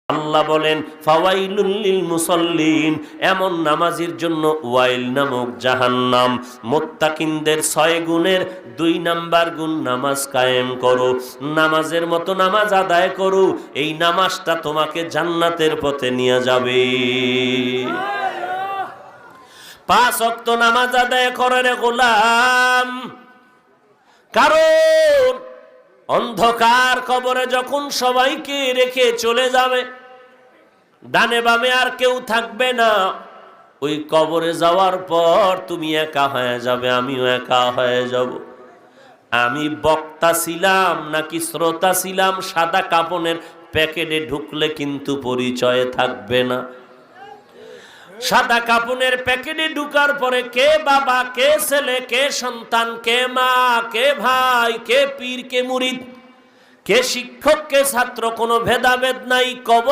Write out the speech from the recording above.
আল্লাহ বলেন ফাওয়াইলুল লিল মুসাল্লিন, এমন নামাজির জন্য ওয়াইল নামক জাহান্নাম। মুত্তাকিনদের 6 গুণের 2 নাম্বার গুণ নামাজ কায়েম করো, নামাজের মতো নামাজ আদায় করো, এই নামাজটা তোমাকে জান্নাতের পথে নিয়ে যাবে। 5 ওয়াক্ত নামাজ আদায় করে রে গোলাম, কারণ অন্ধকার কবরে যখন সবাইকে রেখে চলে যাবে, ডানে বামে আর কেউ থাকবে না, ওই কবরে যাওয়ার পর তুমি একা হয়ে যাবে, আমিও একা হয়ে যাব। আমি বক্তা ছিলাম নাকি শ্রোতা ছিলাম, সাদা কাপনের প্যাকেটে ঢুকলে কিন্তু পরিচয় থাকবে না। সাদা কাপনের প্যাকেটে ঢুকার পরে কে বাবা, কে ছেলে, কে সন্তান, কে মা, কে ভাই, কে পীর, কে মুরিদ, কে শিক্ষক, কে ছাত্র, কোনো ভেদাভেদ নাই। কবর